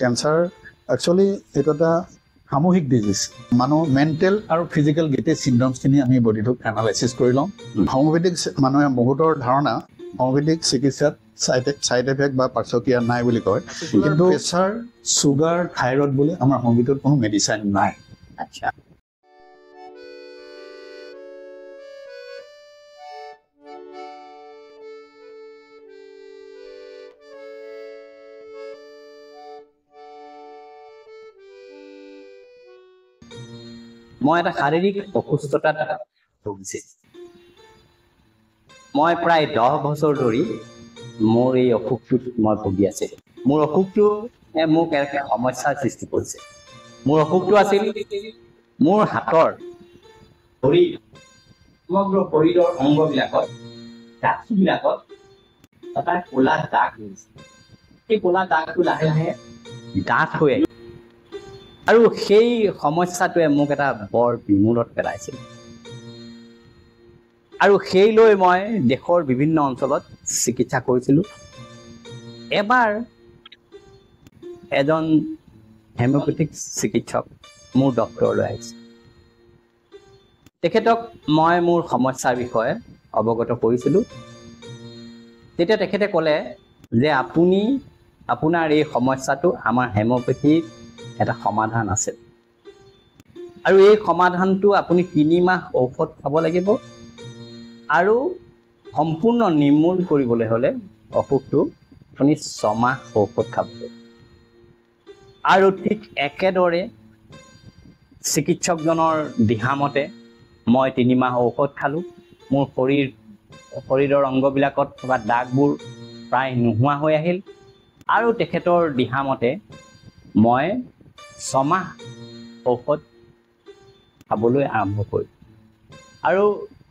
Cancer actually এইটো এটা সামূহিক ডিজিজ মানুহ মেণ্টেল আৰু ফিজিকেল গোটেই চিমটমছখিনি আমি বডিটোক এনালাইচিছ কৰি লওঁ হোমিঅ'পেথিক মানুহে বহুতৰ ধাৰণা হোমিঅ'পেথিক চিকিৎসাত চাইড এফেক্ট বা পাৰ্শ্বক্ৰিয়া নাই বুলি কয় কিন্তু প্ৰেছাৰ চুগাৰ থাইৰয়ড বুলি আমাৰ হোমিঅ'পেথিত কোনো মেডিচাইন নাই আচ্ছা মই এটা শাৰীৰিক অসুস্থতাত ভুগিছোঁ মই প্ৰায় 10 বছৰ ধৰি মোৰ এই অসুখটোত মই ভুগি আছোঁ মোৰ অসুখটো মোক এক সমস্যাৰ সৃষ্টি কৰিছে মোৰ অসুখটো আছিল মোৰ হাতৰ ভৰি সমগ্ৰ শৰীৰৰ অংগবিলাকত দাঁতবিলাকত এটা ক'লা দাগ হৈছে এই ক'লা দাগটো লাহে লাহে ডাঠ হৈ আহিল আৰু সেই সমস্যাটোৱে মোক এটা বৰ বিমূলত পেলাইছিল আৰু সেই লৈ মই দেশৰ বিভিন্ন অঞ্চলত চিকিৎসা কৰিছিলোঁ এবাৰ এজন হেমিঅ'পেথিক চিকিৎসক মোৰ ডক্টৰলৈ আহিছিল তেখেতক মই মোৰ সমস্যাৰ বিষয়ে অৱগত কৰিছিলোঁ তেতিয়া তেখেতে ক'লে যে আপোনাৰ এই সমস্যাটো আমাৰ হেমিঅ'পেথিক এটা সমাধান আছে আৰু এই সমাধানটো আপুনি 3 মাহ ঔষধ খাব লাগিব আৰু সম্পূৰ্ণ নিৰ্মূল কৰিবলৈ হ'লে অসুখটো আপুনি 6 মাহ ঔষধ খাব লাগিব আৰু ঠিক একেদৰে চিকিৎসকজনৰ দিহামতে মই 3 মাহ ঔষধ খালোঁ মোৰ শৰীৰৰ অংগবিলাকত থকা দাগবোৰ প্ৰায় নোহোৱা হৈ আহিল আৰু তেখেতৰ দিহামতে মই 6 মাহ ঔষধ খাবলৈ আৰম্ভ কৰিলোঁ আৰু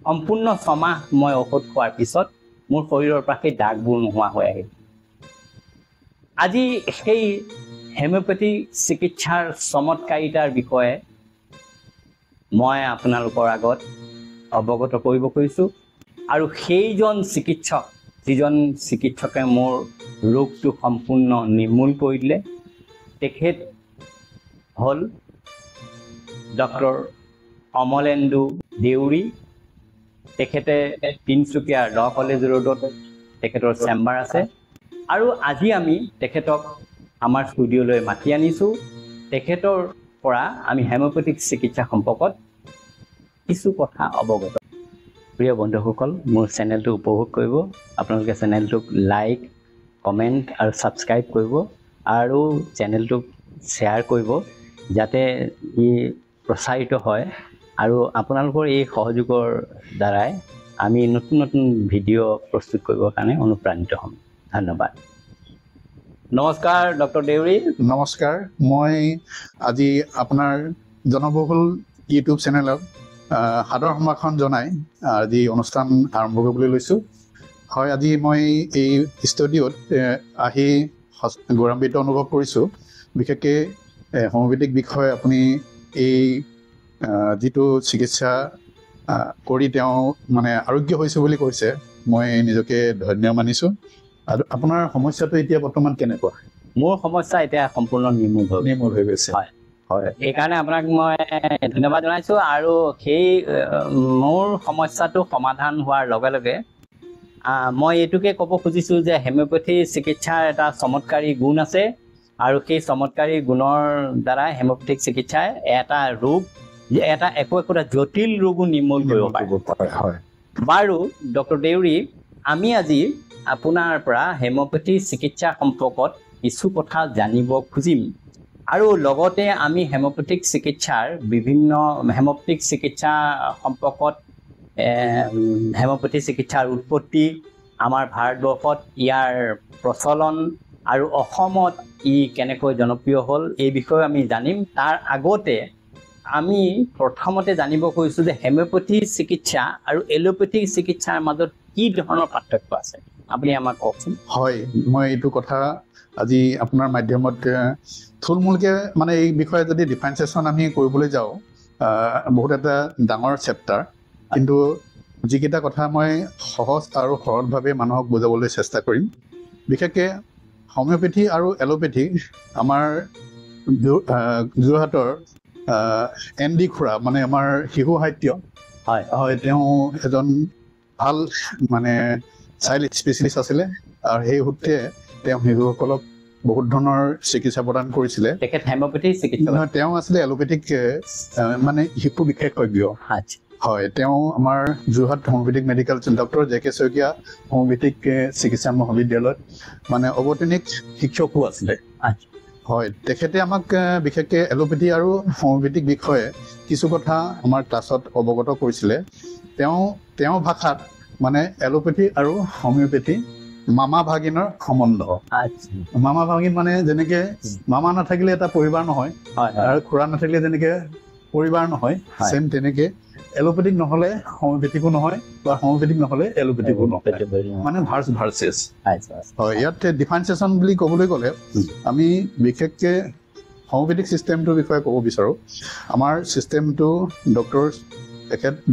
সম্পূৰ্ণ 6 মাহ মই ঔষধ খোৱাৰ পিছত মোৰ শৰীৰৰ পৰা সেই দাগবোৰ নোহোৱা হৈ আহিল আজি সেই হেমিঅ'পেথি চিকিৎসাৰ চমৎকাৰিতাৰ বিষয়ে মই আপোনালোকৰ আগত অৱগত কৰিব খুজিছোঁ আৰু সেইজন চিকিৎসক যিজন চিকিৎসকে মোৰ ৰোগটো সম্পূৰ্ণ নিৰ্মূল কৰি দিলে তেখেত হ'ল ডক্টৰ অমলেন্দু দেউৰী তেখেতে তিনিচুকীয়াৰ ল কলেজ ৰোডত তেখেতৰ চেম্বাৰ আছে আৰু আজি আমি তেখেতক আমাৰ ষ্টুডিঅ'লৈ মাতি আনিছোঁ তেখেতৰ পৰা আমি হেমিঅ'পেথিক চিকিৎসা সম্পৰ্কত কিছু কথা অৱগত প্ৰিয় বন্ধুসকল মোৰ চেনেলটো উপভোগ কৰিব আপোনালোকে চেনেলটোক লাইক কমেণ্ট আৰু ছাবস্ক্ৰাইব কৰিব আৰু চেনেলটোক শ্বেয়াৰ কৰিব যাতে ই প্ৰচাৰিত হয় আৰু আপোনালোকৰ এই সহযোগৰ দ্বাৰাই আমি নতুন নতুন ভিডিঅ' প্ৰস্তুত কৰিবৰ কাৰণে অনুপ্ৰাণিত হ'ম ধন্যবাদ নমস্কাৰ ডক্টৰ দেউৰী নমস্কাৰ মই আজি আপোনাৰ জনবহুল ইউটিউব চেনেলত সাদৰ সম্ভাষণ জনাই আজি অনুষ্ঠান আৰম্ভ কৰিবলৈ লৈছোঁ হয় আজি মই এই ষ্টুডিঅ'ত আহি গৌৰৱান্বিত অনুভৱ কৰিছোঁ বিশেষকৈ হোমিঅ'পেথিক বিষয়ে আপুনি এই যিটো চিকিৎসা কৰি তেওঁ মানে আৰোগ্য হৈছোঁ বুলি কৈছে মই নিজকে ধন্য মানিছোঁ আৰু আপোনাৰ সমস্যাটো এতিয়া বৰ্তমান কেনেকুৱা মোৰ সমস্যা এতিয়া সম্পূৰ্ণ নিৰ্মূল হৈ গৈছে হয় হয় এইকাৰণে আপোনাক মই ধন্যবাদ জনাইছোঁ আৰু সেই মোৰ সমস্যাটো সমাধান হোৱাৰ লগে লগে মই এইটোকে ক'ব খুজিছোঁ যে হেমিঅ'পেথি চিকিৎসাৰ এটা চমৎকাৰী গুণ আছে আৰু সেই চমৎকাৰী গুণৰ দ্বাৰা হেমিঅ'পেথিক চিকিৎসাই এটা ৰোগ এটা একোটা জটিল ৰোগো নিৰ্মূল কৰিব পাৰে হয় বাৰু ডক্টৰ দেউৰী আমি আজি আপোনাৰ পৰা হেমিঅ'পেথি চিকিৎসা সম্পৰ্কত কিছু কথা জানিব খুজিম আৰু লগতে আমি হেমিঅ'পেথিক চিকিৎসাৰ বিভিন্ন হেমিঅ'পেথিক চিকিৎসা সম্পৰ্কত হেমিঅ'পেথি চিকিৎসাৰ উৎপত্তি আমাৰ ভাৰতবৰ্ষত ইয়াৰ প্ৰচলন আৰু অসমত ই কেনেকৈ জনপ্ৰিয় হ'ল এই বিষয়ে আমি জানিম তাৰ আগতে আমি প্ৰথমতে জানিব খুজিছোঁ যে হেমিঅ'পেথি চিকিৎসা আৰু এলোপেথিক চিকিৎসাৰ মাজত কি ধৰণৰ পাৰ্থক্য আছে আপুনি আমাক কওকচোন হয় মই এইটো কথা আজি আপোনাৰ মাধ্যমত থুলমূলকৈ মানে এই বিষয়ে যদি ডিফাৰেঞ্চিয়েশ্যন আমি কৰিবলৈ যাওঁ বহুত এটা ডাঙৰ চেপ্টাৰ কিন্তু যিকেইটা কথা মই সহজ আৰু সৰলভাৱে মানুহক বুজাবলৈ চেষ্টা কৰিম বিশেষকৈ হোমিওপেথি আৰু এলোপেথি আমাৰ যোৰহাটৰ এন ডি খুৰা মানে আমাৰ শিশু সাহিত্য হয় হয় তেওঁ এজন ভাল মানে চাইল্ড স্পেচিয়েলিষ্ট আছিলে আৰু সেই সূত্ৰে তেওঁ শিশুসকলক বহুত ধৰণৰ চিকিৎসা প্ৰদান কৰিছিলে তেখেত হেমিঅ'পেথি চিকিৎসক নহয় তেওঁ আছিলে এলোপেথিক মানে শিশু বিশেষজ্ঞ আচ্ছা হয় তেওঁ আমাৰ Jorhat homeopathic medical doctor J K Saikia homeopathic চিকিৎসা মহাবিদ্যালয়ত মানে অৱতনিক শিক্ষকো আছিলে আচ্ছা হয় তেখেতে আমাক বিশেষকৈ এলোপেথি আৰু হোমিওপেথিক বিষয়ে কিছু কথা আমাৰ ক্লাছত অৱগত কৰিছিলে তেওঁ ভাষাত মানে এলোপেথি আৰু হোমিওপেথি মামা ভাগিনৰ সম্বন্ধ আচ্ছা মামা ভাগিন মানে যেনেকে মামা নাথাকিলে এটা পৰিবাৰ নহয় হয় আৰু খুৰা নাথাকিলে যেনেকে পৰিবাৰ নহয় হয়। চেম তেনেকে এলোপেথিক নহলে হোমিওপেথিকো নহয় বা হোমিওপেথিক নহলে এলোপেথিকো নহয় মানে ভাৰ্চেছ আচ্ছা হয় ইয়াত ডিফাৰেঞ্চিয়েশ্যন বুলি ক'বলৈ গ'লে আমি বিশেষকৈ হোমিওপেথিক চিষ্টেমটোৰ বিষয়ে ক'ব বিচাৰোঁ আমাৰ চিষ্টেমটো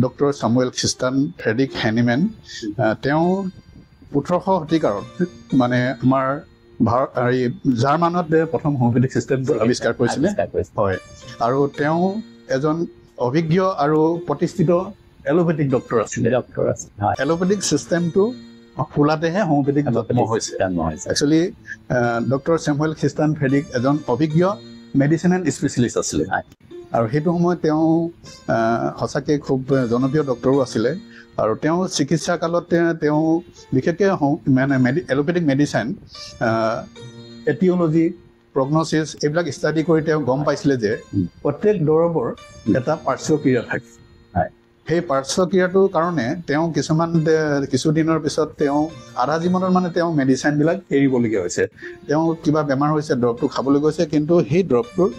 ডক্টৰ চামুৱেল খ্ৰীষ্টান ফ্ৰেডৰিক হেনিমেন তেওঁ 1800 শতিকাৰত মানে আমাৰ জাৰ্মানত প্ৰথম হোমিওপেথিক চিষ্টেমটো আৱিষ্কাৰ কৰিছিলে হয় আৰু তেওঁ এজন অভিজ্ঞ আৰু প্ৰতিষ্ঠিত এলোপেথিক ডক্টৰ আছিলে এলোপেথিক চিষ্টেমটো খোলাতেহে হোমিওপেথিক জন্ম হৈছে একচুৱেলি ডক্টৰ চেমুৱেল খ্ৰীষ্টান ফ্ৰেডৰিক এজন অভিজ্ঞ মেডিচিনেল স্পেচিয়েলিষ্ট আছিলে আৰু সেইটো সময়ত তেওঁ সঁচাকৈ খুব জনপ্ৰিয় ডক্টৰো আছিলে আৰু তেওঁ চিকিৎসা কালত তেওঁ বিশেষকৈ মানে এলোপেথিক মেডিচিন এটিঅলজি প্ৰগনচিছ এইবিলাক ষ্টাডি কৰি তেওঁ গম পাইছিলে যে প্ৰত্যেক দৰৱৰ এটা পাৰ্শ্বক্ৰিয়া থাকে সেই পাৰ্শ্বক্ৰিয়াটোৰ কাৰণে তেওঁ কিছুদিনৰ পিছত তেওঁ আধা জীৱনত মানে তেওঁ মেডিচিনবিলাক এৰিবলগীয়া হৈছে তেওঁ কিবা বেমাৰ হৈছে দৰৱটো খাবলৈ গৈছে কিন্তু সেই দৰৱটোৰ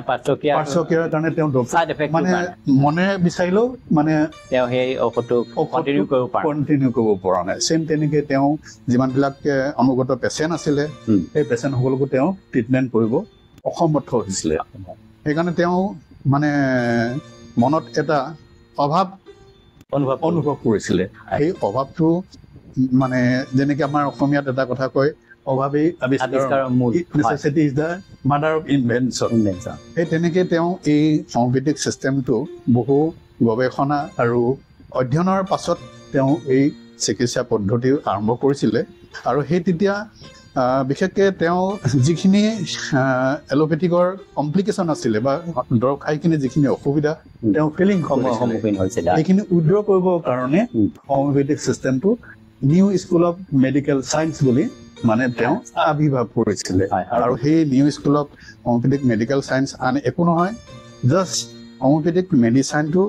পাৰ্শ্বক্ৰিয়াৰ কাৰণে তেওঁ মানে মনেৰে বিচাৰিলেও মানে তেওঁ সেই ঔষধটো কণ্টিনিউ কৰিব পৰা নাই চেম তেনেকে তেওঁ যিমানবিলাক অনুগত পেচেণ্ট আছিলে সেই পেচেণ্টসকলকো তেওঁ ট্ৰিটমেণ্ট কৰিব অসমৰ্থ হৈছিলে সেইকাৰণে তেওঁ মানে মনত এটা অভাৱ অনুভৱ কৰিছিলে সেই অভাৱটো মানে যেনেকে আমাৰ অসমীয়াত এটা কথা কয় অভাৱেই আৱিষ্কাৰৰ মূল necessity is the mother of invention সেই তেনেকে তেওঁ এই হোমিওপেথিক চিষ্টেমটো বহু গৱেষণা আৰু অধ্যয়নৰ পাছত তেওঁ এই চিকিৎসা পদ্ধতি আৰম্ভ কৰিছিলে আৰু সেই তেতিয়া বিশেষকৈ তেওঁ যিখিনি এলোপেথিকৰ কমপ্লিকেশ্যন আছিলে বা দৰৱ খাই কিনে যিখিনি অসুবিধা তেওঁ সন্মুখীন হৈছিলে সেইখিনি উইড্ৰ কৰিবৰ কাৰণে হোমিওপেথিক চিষ্টেমটো new school of medical science বুলি মানে তেওঁ আৱিৰ্ভাৱ কৰিছিলে আৰু সেই new school of homeopathic medical science আন একো নহয় জাষ্ট হোমিওপেথিক মেডিচিনটো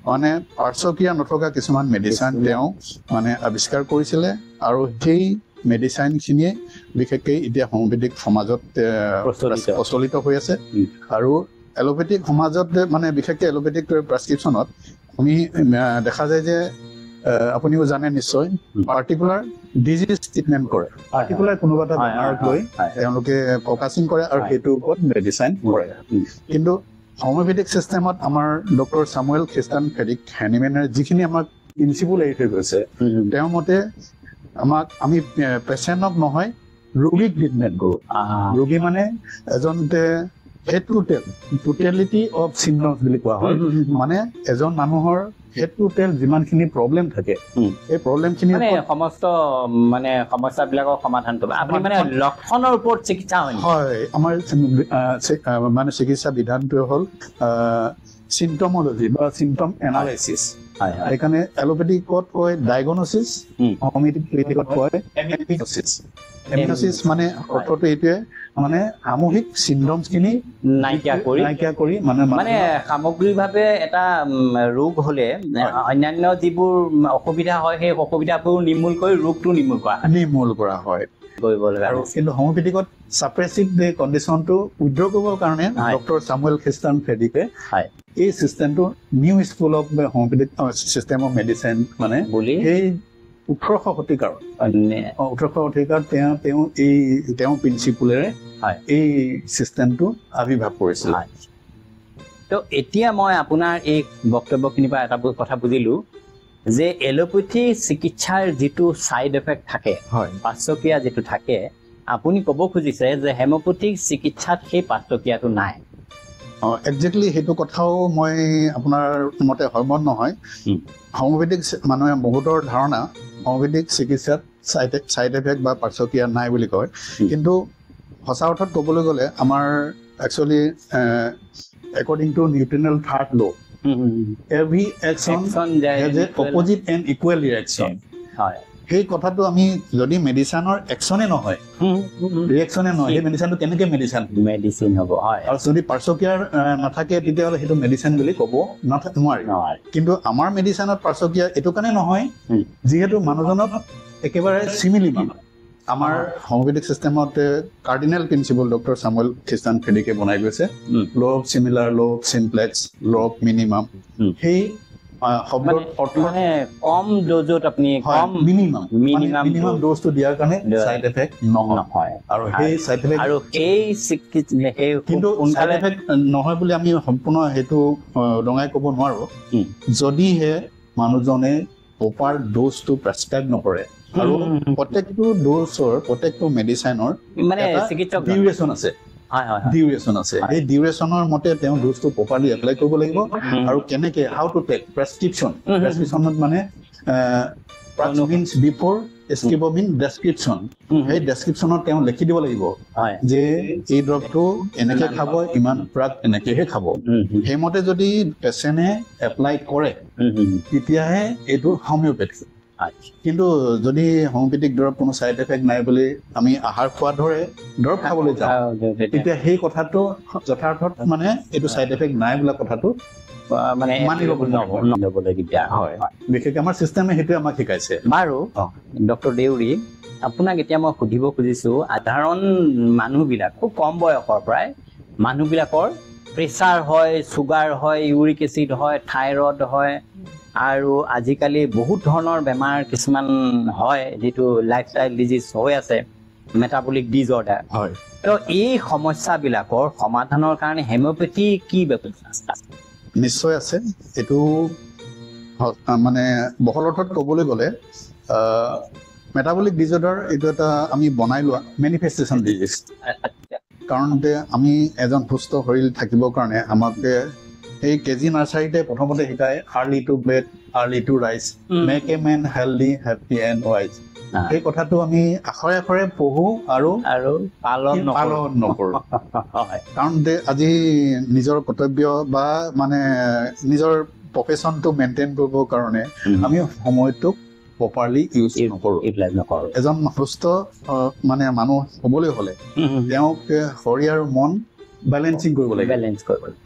মানে পাৰ্শ্বক্ৰিয়া নথকা কিছুমান মেডিচিন তেওঁ মানে আৱিষ্কাৰ কৰিছিলে আৰু সেই মেডিচিনখিনিয়ে বিশেষকৈ এতিয়া হোমিওপেথিক সমাজত প্ৰচলিত হৈ আছে আৰু এলোপেথিক সমাজত মানে বিশেষকৈ এলোপেথিক প্ৰেছক্ৰিপশ্যনত আমি দেখা যায় যে আপুনিও জানে নিশ্চয় পাৰ্টিকুলাৰ ডিজিজ ট্ৰিটমেণ্ট কৰে পাৰ্টিকুলাৰ কোনোবা এটা বেমাৰক লৈ তেওঁলোকে ফ'কাচিং কৰে আৰু সেইটোৰ ওপৰত মেডিচিন কৰে কিন্তু হোমিওপেথিক চিষ্টেমত আমাৰ ডক্টৰ চামুৱেল খ্ৰীষ্টান ফ্ৰেডৰিক হেনিমেনে যিখিনি আমাক প্ৰিন্সিপল এৰি থৈ গৈছে তেওঁৰ মতে আমি পেচেণ্টক নহয় ৰোগীক ট্ৰিটমেণ্ট কৰোঁ ৰোগী মানে এজন হেড টু টেল টোটেলিটি অফ চিম্পটমছ বুলি কোৱা হয় মানে এজন মানুহৰ হেড টু টেল যিমানখিনি প্ৰব্লেম থাকে এই প্ৰব্লেমখিনি সমস্ত মানে সমস্যাবিলাকৰ সমাধান কৰিব আপুনি মানে লক্ষণৰ ওপৰত চিকিৎসা হয় আমাৰ মানে চিকিৎসা বিধানটোৱে হ'ল চিম্পটমলজি বা চিম্পটম এনালাইচিছ সেইকাৰণে এলোপেথিকত কয় ডায়গনচিছ হোমিওপেথিকত কয় এমিনচিছ মানে অৰ্থটো এইটোৱে মানে সামূহিক চিম্পটমছখিনি নাইকিয়া কৰি মানে সামগ্ৰিকভাৱে এটা ৰোগ হ'লে অন্যান্য যিবোৰ অসুবিধা হয় সেই অসুবিধাবোৰ নিৰ্মূল কৰি ৰোগটো নিৰ্মূল কৰা হয় আৰু কিন্তু হোমিওপেথিকত ছাপ্ৰেছিভ কণ্ডিশ্যনটো উইড্ৰ কৰিবৰ কাৰণে ডক্টৰ চামুৱেল খ্ৰীষ্টান ফ্ৰেডৰিকে এই চিষ্টেমটো new school of homeopathic system of medicine মানে বুলি সেই 1800 শতিকাত তেওঁ প্ৰিন্সিপলেৰে এই চিষ্টেমটো আৱিৰ্ভাৱ কৰিছিল তো এতিয়া মই আপোনাৰ এই বক্তব্যখিনিৰ পৰা এটা কথা বুজিলোঁ যে এলোপেথি চিকিৎসাৰ যিটো ছাইড এফেক্ট থাকে হয় পাৰ্শ্বক্ৰিয়া যিটো থাকে আপুনি ক'ব খুজিছে যে হেমিঅ'পেথিক চিকিৎসাত সেই পাৰ্শ্বক্ৰিয়াটো নাই একজেক্টলি সেইটো কথাও মই আপোনাৰ মতে সহমত নহয় হোমিওপেথিক মানুহে বহুতৰ ধাৰণা হোমিওপেথিক চিকিৎসাত ছাইড এফেক্ট বা পাৰ্শ্বক্ৰিয়া নাই বুলি কয় কিন্তু সঁচা অৰ্থত ক'বলৈ গ'লে আমাৰ একচুৱেলি একৰ্ডিং টু নিউট্ৰিনেল থাৰ্ড ল' every action has a opposite and equal reaction হয় সেই কথাটো আমি যদি মেডিচিনৰ একচনে নহয় ৰিয়েকচনে নহয় সেই মেডিচিনটো কেনেকৈ মেডিচিন হ'ব হয় আৰু যদি পাৰ্শ্বক্ৰিয়া নাথাকে তেতিয়াহ'লে সেইটো মেডিচিন বুলি ক'ব নোৱাৰি কিন্তু আমাৰ মেডিচিনত পাৰ্শ্বক্ৰিয়া এইটো কাৰণে নহয় যিহেতু মানুহজনক একেবাৰে চিমিলি আমাৰ হোমিওপেথিক চিষ্টেমত কাৰ্ডিনেল প্ৰিন্সিপল ডক্টৰ সামুৱেল খ্ৰীষ্টান ফ্ৰেডিকে বনাই গৈছে law of similar law of simplex law of minimum সেই শব্দৰ অৰ্থ মানে কম ড'জত আপুনি কম মিনিমাম ড'জটো দিয়াৰ কাৰণে ছাইড এফেক্ট নহয় আৰু সেই ছাইড এফেক্ট আৰু সেই কিন্তু ছাইড এফেক্ট নহয় বুলি আমি সম্পূৰ্ণ সেইটো ৰঙাই ক'ব নোৱাৰো যদিহে মানুহজনে প্ৰপাৰ ড'জটো প্ৰেছক্ৰাইব নকৰে আৰু প্ৰত্যেকটো ড'জৰ প্ৰত্যেকটো মেডিচিনৰ মানে চিকিৎসক ডিউৰেশ্যন আছে ডিউৰেশ্যন আছে এই ডিউৰেশ্যনৰ মতে তেওঁ ড'জটো প্ৰপাৰলি এপ্লাই কৰিব লাগিব আৰু কেনেকৈ হাউ টু টেক প্ৰেছক্ৰিপশ্যনত মানে মিনছ বিফৰ এস্কিবমিন ডেছক্ৰিপশ্যন সেই ডেছক্ৰিপশ্যনত তেওঁ লিখি দিব লাগিব যে এই দৰৱটো এনেকৈ খাব ইমান প্ৰাক এনেকৈহে খাব সেইমতে যদি পেচেণ্টে এপ্লাই কৰে তেতিয়াহে এইটো হোমিওপেথি কিন্তু যদি হোমিওপেথিক দৰৱ কোনো ছাইড এফেক্ট নাই বুলি আমি আহাৰ খোৱা ধৰে দৰৱ খাবলৈ যাওঁ তেতিয়া সেই কথাটো যথাৰ্থত মানে এইটো ছাইড এফেক্ট নাই বোলা কথাটো মানে মানি ল'বলৈ দিগদাৰ হয় বিশেষকৈ আমাৰ চিষ্টেমে সেইটোৱে আমাক শিকাইছে বাৰু ডক্টৰ দেউৰী আপোনাক এতিয়া মই সুধিব খুজিছোঁ সাধাৰণ মানুহবিলাক খুব কম বয়সৰ পৰাই মানুহবিলাকৰ প্ৰেছাৰ হয় চুগাৰ হয় ইউৰিক এচিড হয় থাইৰয়ড হয় আৰু আজিকালি বহুত ধৰণৰ বেমাৰ কিছুমান হয় যিটো লাইফষ্টাইল ডিজিজ হৈ আছে মেটাবলিক ডিজঅৰ্ডাৰ হয় তো এই সমস্যাবিলাকৰ সমাধানৰ কাৰণে হেমিঅ'পেথি কি ব্যৱস্থা নিশ্চয় আছে এইটো মানে বহল অৰ্থত ক'বলৈ গ'লে মেটাবলিক ডিজঅৰ্ডাৰ এইটো এটা আমি বনাই লোৱা মেনিফেষ্টেশ্যন ডিজিজ কাৰণ আমি এজন সুস্থ শৰীৰ থাকিবৰ কাৰণে আমাক এই কেজি নাৰ্চাৰীতে প্ৰথমতে শিকায় early to bed early to rise make a man healthy happy and wise সেই কথাটো আমি আখৰে আখৰে পঢ়ো আৰু পালন নকৰোঁ কাৰণ আজি নিজৰ কৰ্তব্য বা মানে নিজৰ প্ৰফেশ্যনটো মেইনটেইন কৰিবৰ কাৰণে আমি সময়টোক প্ৰপাৰলি ইউজ নকৰোঁ এজন সুস্থ মানে মানুহ হ'বলৈ হ'লে তেওঁক শৰীৰ আৰু মন বেলেঞ্চিং কৰিব লাগে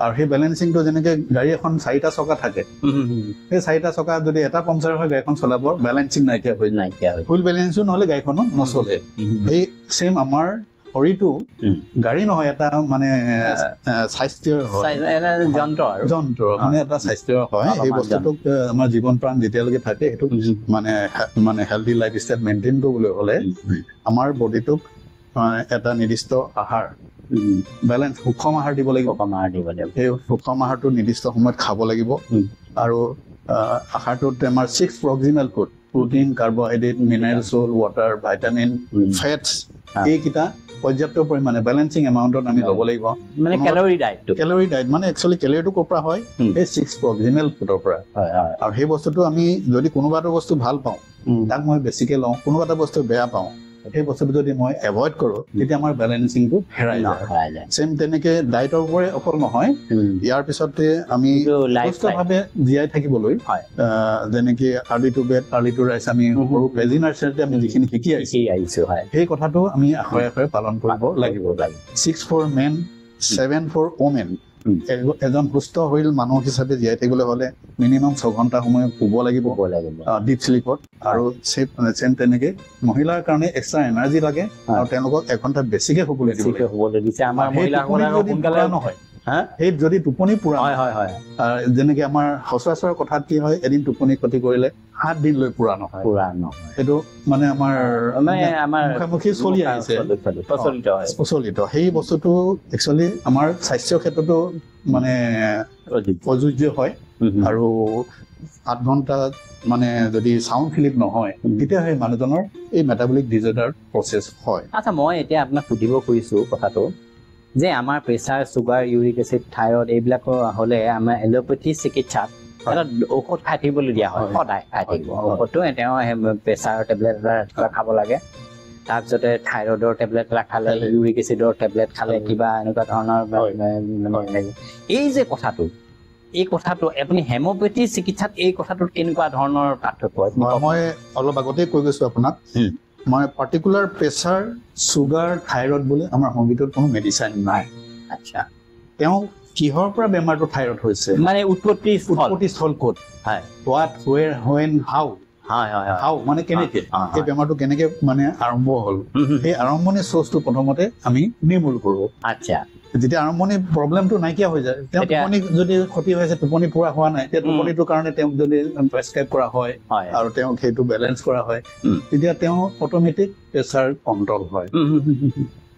আৰু সেই বেলেঞ্চিংটো যেনেকে গাড়ী এখন 4টা চকা থাকে সেই 4টা চকা যদি এটা পামচাৰ হয় গাড়ীখন চলাব বেলেঞ্চিং নাইকিয়া হৈ ফুল বেলেঞ্চো নহ'লে গাড়ীখনো নচলে সেই চেম আমাৰ শৰীৰটো গাড়ী নহয় এটা মানে স্বাস্থ্যৰ যন্ত্ৰ মানে এটা স্বাস্থ্যৰ হয় এই বস্তুটোক আমাৰ জীৱন প্ৰাণ যেতিয়ালৈকে থাকে সেইটো মানে হেল্ডি লাইফ ষ্টাইল মেইনটেইন কৰিবলৈ হ'লে আমাৰ বডিটোক এটা নিৰ্দিষ্ট আহাৰ বেলেঞ্চ সুষম আহাৰ দিব লাগিব সেই সুষম আহাৰটো নিৰ্দিষ্ট সময়ত খাব লাগিব আৰু আহাৰটোত আমাৰ 6 proximal food protein carbohydrate mineral চল ৱাটাৰ ভাইটামিন ফেটছ এইকেইটা পৰ্যাপ্ত পৰিমাণে বেলেঞ্চিং এমাউণ্টত আমি ল'ব লাগিব মানে কেলৰি ডায়েট মানে একচুৱেলি কেলৰিটো ক'ৰ পৰা হয় এই 6 প্ৰক্সিমেল ফুডৰ পৰা আৰু সেই বস্তুটো আমি যদি কোনোবা এটা বস্তু ভাল পাওঁ তাক মই বেছিকৈ লওঁ কোনোবা এটা বস্তু বেয়া পাওঁ সেই বস্তুটো যদি মই এভইড কৰোঁ তেতিয়া আমাৰ বেলেঞ্চিংটো হেৰাই যায় চেম তেনেকে ডায়েটৰ ওপৰে অকল নহয় ইয়াৰ পিছতে আমি সুস্থভাৱে জীয়াই থাকিবলৈ যেনেকে early to bed early to ৰাইজ আমি সৰু কেজি নাৰ্চাৰীতে আমি যিখিনি শিকি আহিছো সেই কথাটো আমি আখৰে আখৰে পালন কৰিব লাগিব 6 ফৰ মেন 7 ফৰ ওমেন এজন সুস্থ শৰীৰ মানুহ হিচাপে জীয়াই থাকিবলৈ হ'লে মিনিমাম 6 ঘণ্টা সময় শুব লাগিব ডিপ শ্লিপত আৰু চেম তেনেকে মহিলাৰ কাৰণে এক্সট্ৰা এনাৰ্জি লাগে আৰু তেওঁলোকক 1 ঘণ্টা বেছিকে শুবলৈ দিছে আমাৰ মহিলাসকলৰ সোনকালে নহয় সেই যদি টোপনি পুৰা যেনেকে আমাৰ সচৰাচৰ কথাত কি হয় এদিন টোপনি ক্ষতি কৰিলে 7 দিনলৈ পুৰা নহয় সেইটো মানে আমাৰ মুখামুখি চলি আহিছে প্ৰচলিত সেই বস্তুটো একচুৱেলি আমাৰ স্বাস্থ্যৰ ক্ষেত্ৰতো মানে প্ৰযোজ্য হয় আৰু 8 ঘণ্টা মানে যদি সাউন্ড ফিলিপ নহয় তেতিয়া সেই মানুহজনৰ এই মেটাবলিক ডিজঅৰ্ডাৰ প্ৰচেছ হয় আচ্ছা মই এতিয়া আপোনাক সুধিব খুজিছোঁ কথাটো যে আমাৰ pressure sugar uric acid thyroid এইবিলাকৰ হ'লে আমাৰ এলোপেথি চিকিৎসাত এটা ঔষধ খাই থাকিবলৈ দিয়া হয় সদায় খাই থাকিব ঔষধটো তেওঁ প্ৰেছাৰৰ টেবলেট এটা খাব লাগে তাৰপিছতে থাইৰয়ডৰ টেবলেট এটা খালে ইউৰিক এচিডৰ টেবলেট খালে কিবা এনেকুৱা ধৰণৰ এই যে কথাটো এই কথাটো আপুনি হেমোপেথি চিকিৎসাত এই কথাটোত কেনেকুৱা ধৰণৰ পাৰ্থক্য মই অলপ আগতেই কৈ গৈছোঁ আপোনাক মই পাৰ্টিকুলাৰ প্ৰেছাৰ চুগাৰ থাইৰয়ড বুলি আমাৰ সংগীতত কোনো মেডিচাইন নাই আচ্ছা তেওঁ কিহৰ পৰা বেমাৰটো থাইৰয়ড হৈছে মানে উৎপত্তি স্থল ক'ত হয় হোৱাট ৱেৰ হোৱেন হাউ হয় হয় হাউ মানে কেনেকে এই বেমাৰটো কেনেকে মানে আৰম্ভ হ'ল সেই আৰম্ভণি চ'ৰ্চটো প্ৰথমতে আমি নিৰ্মূল কৰোঁ আচ্ছা যেতিয়া আৰম্ভণি প্ৰব্লেমটো নাইকিয়া হৈ যায় তেওঁ টোপনি যদি ক্ষতি হৈছে টোপনি পূৰা হোৱা নাই তেতিয়া টোপনিটোৰ কাৰণে তেওঁক যদি প্ৰেছক্ৰাইব কৰা হয় আৰু তেওঁক সেইটো বেলেঞ্চ কৰা হয় তেতিয়া তেওঁ অট'মেটিক প্ৰেছাৰ কণ্ট্ৰল হয়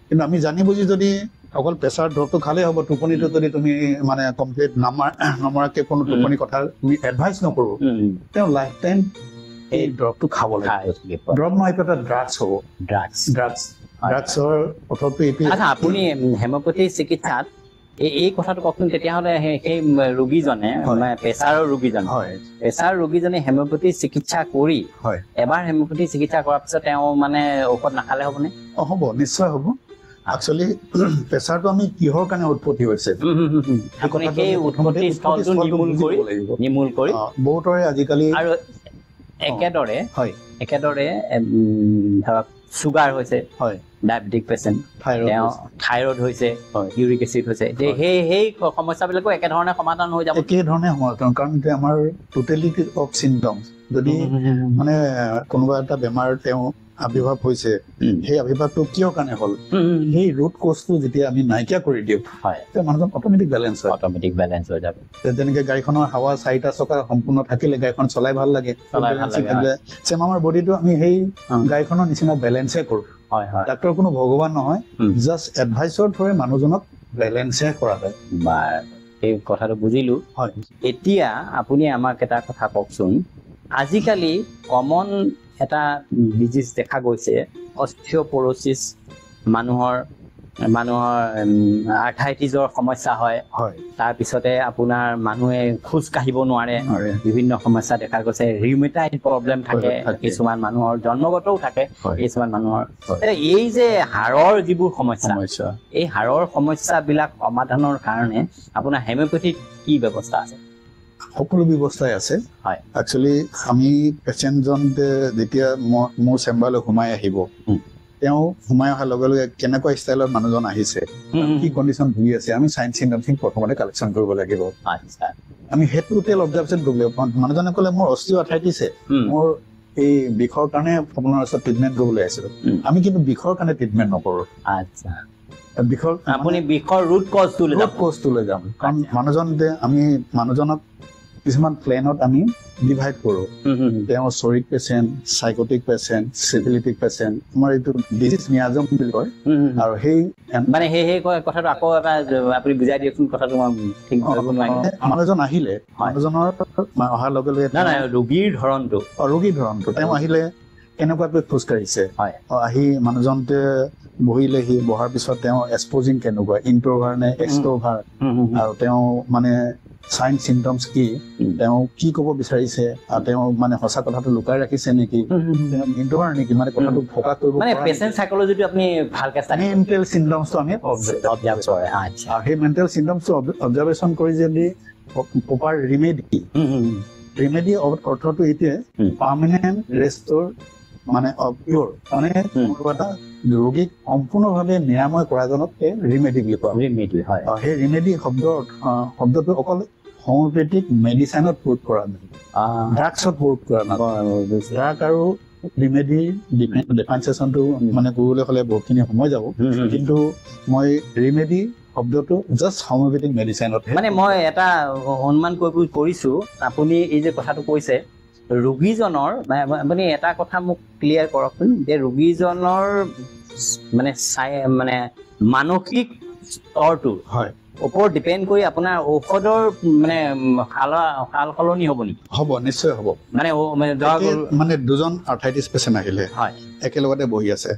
কিন্তু আমি জানি বুজি যদি অকল প্ৰেছাৰ ড্ৰপটো খালেই হ'ব টোপনিটো যদি তুমি মানে কমপ্লিট নমৰাকৈ কোনো টোপনি কথা আমি এডভাইচ নকৰোঁ তেওঁ লাইফ টাইম এই ড্ৰপটো খাব লাগে ড্ৰপ নহয় এটা ড্ৰাগছ হ'ব ড্ৰাগছৰ অৰ্থটো এইটোৱে আচ্ছা আপুনি হেমোপেথি চিকিৎসাত এই কথাটো কওকচোন তেতিয়াহ'লে সেই ৰোগীজনে প্ৰেছাৰৰ ৰোগীজনে হেমোপেথি চিকিৎসা কৰি এবাৰ হেমোপেথি চিকিৎসা কৰাৰ পিছত তেওঁ মানে ঔষধ নাখালে হ'বনে হ'ব নিশ্চয় হ'ব একচুৱেলি প্ৰেছাৰটো আমি কিহৰ কাৰণে উৎপত্তি হৈছে নিৰ্মূল কৰি বহুতৰে আজিকালি আৰু একেদৰে ধৰক চুগাৰ হৈছে ডায়েবেটিক পেচেণ্ট তেওঁ থাইৰয়ড হৈছে ইউৰিক এচিড হৈছে সেই সমস্যাবিলাকো একেধৰণে সমাধান হৈ যাব একেধৰণে সমাধান কাৰণ এতিয়া আমাৰ টোটেলিটি অফ চিমটমছ যদি মানে কোনোবা এটা বেমাৰ তেওঁ আবিৰ্ভাৱ হৈছে সেই আবিৰ্ভাৱটো কিয় কাৰণে হ'ল সেই ৰুট কজটো যেতিয়া আমি নাইকিয়া কৰি দিওঁ তেতিয়া মানুহজন অট'মেটিক বেলেঞ্চ হৈ যাব যেনেকে গাড়ীখনৰ হাৱা 4টা চকা সম্পূৰ্ণ থাকিলে গাড়ীখন চলাই ভাল লাগে চেম আমাৰ বডিটো আমি সেই গাড়ীখনৰ নিচিনা বেলেঞ্চে কৰোঁ ডাক্তৰ কোনো ভগৱান নহয় জাষ্ট এডভাইচৰ থ্ৰুৰে মানুহজনক বেলেঞ্চে কৰা যায় এই কথাটো বুজিলো এতিয়া আপুনি আমাক এটা কথা কওকচোন আজিকালি কমন এটা ডিজিজ দেখা গৈছে অস্টিঅ'প'ৰচিছ মানুহৰ আৰ্থ্ৰাইটিছৰ সমস্যা হয় তাৰপিছতে আপোনাৰ মানুহে খোজ কাঢ়িব নোৱাৰে বিভিন্ন সমস্যা দেখা গৈছে ৰিউমেটাইড প্ৰব্লেম থাকে কিছুমান মানুহৰ জন্মগতও থাকে কিছুমান মানুহৰ এই যে হাড়ৰ যিবোৰ সমস্যা এই হাড়ৰ সমস্যাবিলাক সমাধানৰ কাৰণে আপোনাৰ হেমিঅ'পেথিত কি ব্যৱস্থা আছে সকলো ব্যৱস্থাই আছে একচুৱেলি আমি পেচেণ্টজন যেতিয়া মোৰ চেম্বাৰলৈ সোমাই আহিব তেওঁ সোমাই অহাৰ লগে লগে কেনেকুৱা ষ্টাইলত মানুহজন আহিছে কি কণ্ডিশ্যন ভুগি আছে আমি চাইন চিমটমছখিনি প্ৰথমতে কালেকশ্যন কৰিব লাগিব আমি হেড টু টেল অবজাৰ্ভেশ্যন কৰিব লাগিব মানুহজনে ক'লে মোৰ অস্টিঅ'আৰ্থ্ৰাইটিছে মোৰ এই বিষৰ কাৰণে আপোনাৰ ওচৰত ট্ৰিটমেণ্ট কৰিবলৈ আহিছিলোঁ আমি কিন্তু বিষৰ কাৰণে ট্ৰিটমেণ্ট নকৰোঁ বিষৰ ৰুট কজটোলৈ যাম কাৰণ আমি মানুহজনক কিছুমান প্লেনত আমি ডিভাইড কৰোঁ তেওঁ চৰিক পেচেণ্ট চাইকটিক পেচেণ্ট চিভিলিটিক পেচেণ্ট আমাৰ এইটো ডিজিজ মিয়াজম বুলি কয় আৰু সেই মানে সেই কথাটো আকৌ এটা আপুনি বুজাই দিয়কচোন কথাটো মই ঠিক মানুহজন আহিলে মানুহজনৰ অহাৰ লগে লগে ৰোগীৰ ধৰণটো তেওঁ আহিলে কেনেকুৱাকৈ খোজকাঢ়িছে আহি মানুহজনতে বহিলেহি বহাৰ পিছত তেওঁ এক্সপ'জিং কেনেকুৱা ইণ্ট্ৰ'ভাৰ নে এক্সট্ৰ'ভাৰ আৰু তেওঁ মানে চাইন চিমটমছ কি তেওঁ কি ক'ব বিচাৰিছে আৰু তেওঁ মানে সঁচা কথাটো লুকাই ৰাখিছে নেকি ইণ্ট্ৰ'ভাৰ নেকি মানে কথাটো ফ'কাছ কৰিব মানে পেচেণ্ট সাইক'লজিটো আপুনি ভালকৈ মেণ্টেল চিমটমছটো আমি অবজাৰ্ভ কৰোঁ আৰু সেই মেণ্টেল চিমটমছটো অবজাৰ্ভেশ্যন কৰি যদি প্ৰপাৰ ৰিমেডি অৰ্থটো এইটোৱে পাৰ্মানেণ্ট ৰেষ্টৰ মানে পিয়ৰ মানে এটা ৰোগীক সম্পূৰ্ণভাৱে নিৰাময় কৰাজনক ৰিমেডি বুলি কোৱা হয় সেই ৰিমেডি শব্দটো অকল হোমিঅ'পেথিক মেডিচাইনত প্ৰয়োগ কৰা নাই ড্ৰাগছত প্ৰয়োগ কৰা নাই ড্ৰাগ আৰু ৰিমেডি ডিফাৰেঞ্চিয়েশ্যনটো মানে কৰিবলৈ হ'লে বহুতখিনি সময় যাব কিন্তু মই ৰিমেডি শব্দটো জাষ্ট হোমিঅ'পেথিক মেডিচাইনত মানে মই এটা অনুমান কৰিছোঁ আপুনি এই যে কথাটো কৈছে ৰোগীজনৰ মানে এটা কথা মোক ক্লিয়াৰ কৰকচোন যে ৰোগীজনৰ মানে মানসিক স্তৰটো ওপৰত ডিপেণ্ড কৰি আপোনাৰ ঔষধৰ মানে সাল সলনি হ'ব নেকি? হ'ব, নিশ্চয় হ'ব। মানে ধৰক মানে দুজন আৰ্থ্ৰাইটিছ পেচেণ্ট আহিলে হয় একেলগতে বহি আছে,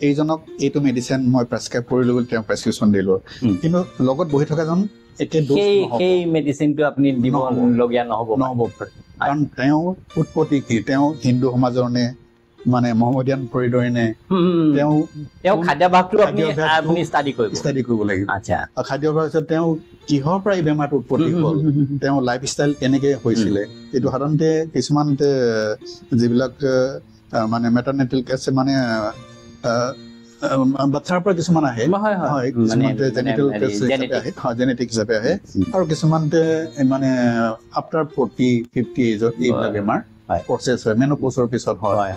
এইজনক এইটো মেডিচিন মই প্ৰেছক্ৰাইব কৰিলো বুলি তেওঁ প্ৰেছক্ৰিপশ্যন দিলো, কিন্তু লগত বহি থকাজন একে ড'জ সেই মেডিচিনটো আপুনি দিবলগীয়া নহ'ব পাৰে, কাৰণ তেওঁ উৎপত্তি কি, তেওঁ হিন্দু সমাজৰ নে মানে মহম্মদিয়ান পৰিদৰে নে, তেওঁ খাদ্যাভ্যাসটো আপুনি ষ্টাডি কৰিব লাগিব। আচ্ছা, খাদ্যাভ্যাসৰ পিছত তেওঁ কিহৰ পৰা এই বেমাৰটো উৎপত্তি হ'ল, তেওঁ লাইফ ষ্টাইল কেনেকে হৈছিলে, এইটো সাধাৰণতে কিছুমান যিবিলাক মানে মেটাৰনেটেল কেছ মানে বাচ্ছাৰ পৰা কিছুমান আহে, কিছুমানতে জেনেটিক হিচাপে আহে, আৰু কিছুমানতে মানে আফটাৰ 40-50 এজত এইবিলাক বেমাৰ প্ৰচেছ হয়, মেনোপজৰ পিছত হয়,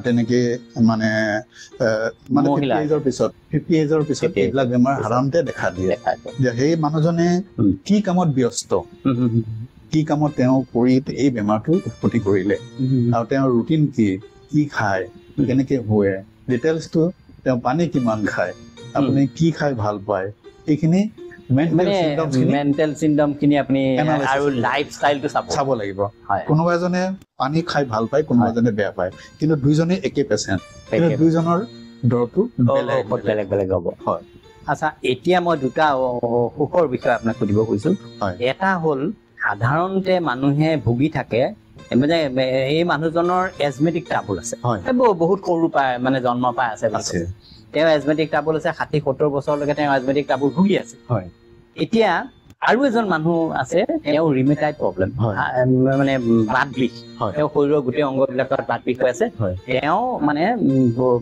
তেনেকে মানে 50 এজৰ পিছত এইবিলাক বেমাৰ সাধাৰণতে দেখা দিয়ে। যে সেই মানুহজনে কি কামত ব্যস্ত, কি কামত তেওঁ কৰি এই বেমাৰটো উৎপত্তি কৰিলে, আৰু তেওঁৰ ৰুটিন কি খায়, কেনেকে শুৱে, ডিটেইলছটো, তেওঁ পানী কিমান খায়, আপুনি কি খাই ভাল পায়, এইখিনি মেণ্টেল চিমটম খিনি আপুনি আৰু লাইফ ষ্টাইলটো চাব লাগিব। কোনোবা এজনে পানী খাই ভাল পায়, কোনোবা এজনে বেয়া পায়, কিন্তু দুইজনে একে পেচেণ্ট, কিন্তু দুইজনৰ দৰৱটো বেলেগ বেলেগ হ'ব। হয়, আচ্ছা, এতিয়া মই দুটা অসুখৰ বিষয়ে আপোনাক সুধিব খুজিছো। এটা হ'ল সাধাৰণতে মানুহে ভুগি থাকে, মানে এই মানুহজনৰ এজমেটিক ট্ৰাবল আছে, বহুত সৰু পাই মানে জন্ম পাই আছে, তেওঁ এজমেটিক ট্ৰাবল আছে, 60-70 বছৰলৈকে তেওঁ এজমেটিক ট্ৰাবল ভুগি আছে। এতিয়া আৰু এজন মানুহ আছে, তেওঁ ৰিমেটাইড প্ৰব্লেম, মানে বাত বিষ, তেওঁ শৰীৰৰ গোটেই অংগবিলাকত বাত বিষ হৈ আছে, তেওঁ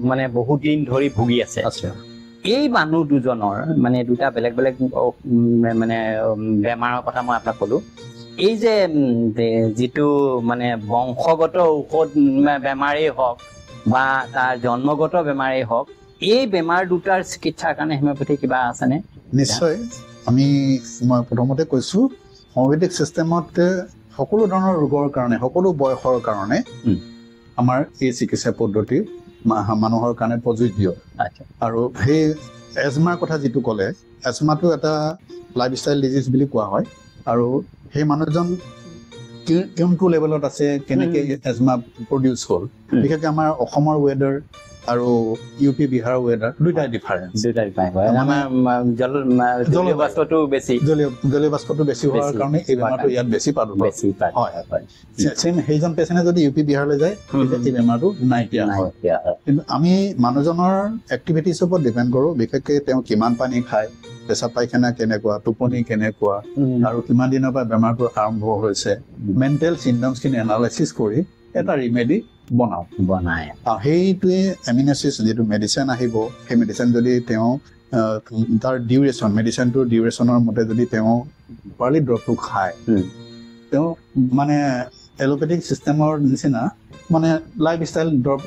মানে বহুত দিন ধৰি ভুগি আছে। এই মানুহ দুজনৰ মানে দুটা বেলেগ বেলেগ মানে বেমাৰৰ কথা মই আপোনাক ক'লো। এই যে যিটো মানে বংশগত ঔষধ বেমাৰেই হওক বা তাৰ জন্মগত বেমাৰেই হওক, এই বেমাৰ দুটাৰ চিকিৎসাৰ কাৰণে হোমিঅ'পেথি কিবা আছেনে? নিশ্চয়। মই প্ৰথমতে কৈছো, হোমিঅ'পেথিক চিষ্টেমত সকলো ধৰণৰ ৰোগৰ কাৰণে, সকলো বয়সৰ কাৰণে আমাৰ এই চিকিৎসা পদ্ধতি মানুহৰ কাৰণে প্ৰযোজ্য। আৰু সেই এজমাৰ কথা যিটো ক'লে, এজমাটো এটা লাইফষ্টাইল ডিজিজ বুলি কোৱা হয়, আৰু সেই মানুহজন কোনটো লেভেলত আছে, কেনেকে এজমা প্ৰডিউচ হ'ল, বিশেষকৈ আমাৰ অসমৰ ৱেডাৰ আৰু UP বিহাৰৰ ৱেডাৰ দুইটাই ডিফাৰেঞ্চ। জলীয় বাষ্পটো বেছি হোৱাৰ কাৰণে এই বেমাৰটো ইয়াত বেছি পায়। সেইজন পেচেণ্টে যদি UP বিহাৰলৈ যায়, তেতিয়া এই বেমাৰটো নাইকিয়া হয়। কিন্তু আমি মানুহজনৰ এক্টিভিটিছৰ ওপৰত ডিপেণ্ড কৰোঁ, বিশেষকৈ তেওঁ কিমান পানী খায়, পেচাব পায়খানা কেনেকুৱা, টোপনি কেনেকুৱা, আৰু কিমান দিনৰ পৰা বেমাৰটো আৰম্ভ হৈছে, মেণ্টেল চিমটমছখিনি এনালাইচিছ কৰি এটা ৰিমেডি বনায়। সেইটোৱে এমিন'চিছ যিটো মেডিচিন আহিব, সেই মেডিচিন যদি তেওঁ তাৰ ডিউৰেশ্যন, মেডিচিনটোৰ ডিউৰেশ্যনৰ মতে যদি তেওঁ প্ৰপাৰলি দৰৱটো খায়, তেওঁ মানে এলোপেথিক চিষ্টেমৰ নিচিনা মানে লাইফ ষ্টাইল দৰৱ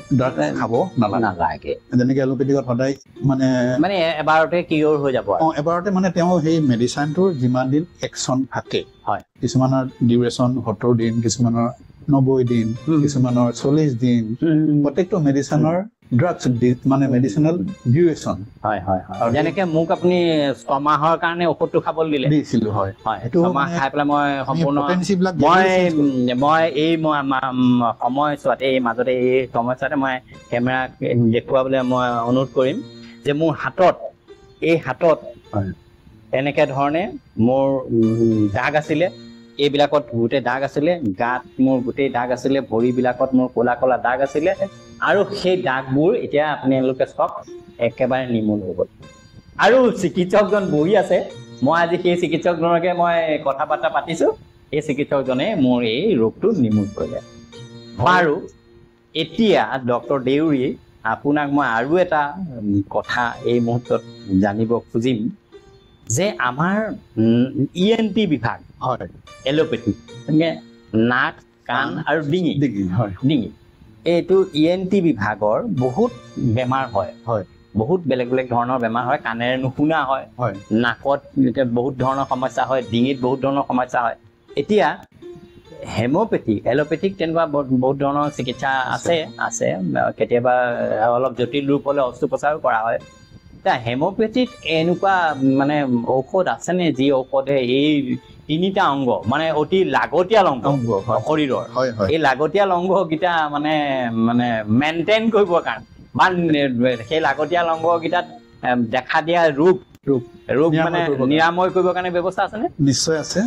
খাব নালাগে। যেনেকে এলোপেথিকত সদায় মানে এবাৰতে কিয়ৰ হৈ যাব, এবাৰতে মানে তেওঁ সেই মেডিচিনটোৰ যিমান দিন একশ্যন থাকে, কিছুমানৰ ডিউৰেশ্যন 70 দিন, কিছুমানৰ 90 দিন, কিছুমানৰ 40 দিন, প্ৰত্যেকটো মেডিচিনৰ ড্ৰাগছ মানে মেডিচিনেল ডিউৰেশ্যন। যেনেকে মোক আপুনি 6 মাহৰ কাৰণে ঔষধটো খাবলৈ দিছিলো, খাই পেলাই মই সম্পূৰ্ণ মই এই সময়ছোৱাতে, এই মাজতে এই সময়ছোৱাতে মই কেমেৰা দেখুৱাবলৈ মই অনুৰোধ কৰিম যে মোৰ এই হাতত এনেকে ধৰণে মোৰ দাগ আছিলে, এইবিলাকত গোটেই দাগ আছিলে, গাত মোৰ গোটেই দাগ আছিলে, ভৰিবিলাকত মোৰ ক'লা ক'লা দাগ আছিলে, আৰু সেই দাগবোৰ এতিয়া আপোনালোকে চাওক একেবাৰে নিৰ্মূল হৈ গ'ল। আৰু চিকিৎসকজন বহি আছে, মই আজি সেই চিকিৎসকজনকে মই কথা বাৰ্তা পাতিছোঁ, এই চিকিৎসকজনে মোৰ এই ৰোগটো নিৰ্মূল কৰিলে। আৰু এতিয়া ডক্টৰ দেউৰী, আপোনাক মই আৰু এটা কথা এই মুহূৰ্তত জানিব খুজিম যে আমাৰ ENT বিভাগ, এলোপেথি, নাক, কাণ আৰু ডিঙি, এইটো ENT বিভাগৰ বহুত বেমাৰ হয়, বহুত বেলেগ বেলেগ ধৰণৰ বেমাৰ হয়, কাণেৰে নুশুনা হয়, নাকত বহুত ধৰণৰ সমস্যা হয়, ডিঙিত বহুত ধৰণৰ সমস্যা হয়। এতিয়া হেমিঅ'পেথিক, এলোপেথিক তেনেকুৱা বহুত ধৰণৰ চিকিৎসা আছে, কেতিয়াবা অলপ জটিল ৰূপ হ'লে অস্ত্ৰোপচাৰো কৰা হয়। এতিয়া হেম'পেথিত এনেকুৱা মানে ঔষধ আছেনে যি ঔষধে এই তিনিটা অংগ মানে অতি লাগতিয়াল অংগ শৰীৰৰ হয় হয় এই লাগতিয়াল অংগকেইটা মানে মানে মেইনটেইন কৰিবৰ কাৰণে বা সেই লাগতিয়াল অংগকেইটাত দেখা দিয়া ৰোগ ৰোগ মানে নিৰাময় কৰিবৰ কাৰণে। নিৰাময় কৰিবৰ কাৰণে ব্যৱস্থা আছেনে? নিশ্চয় আছে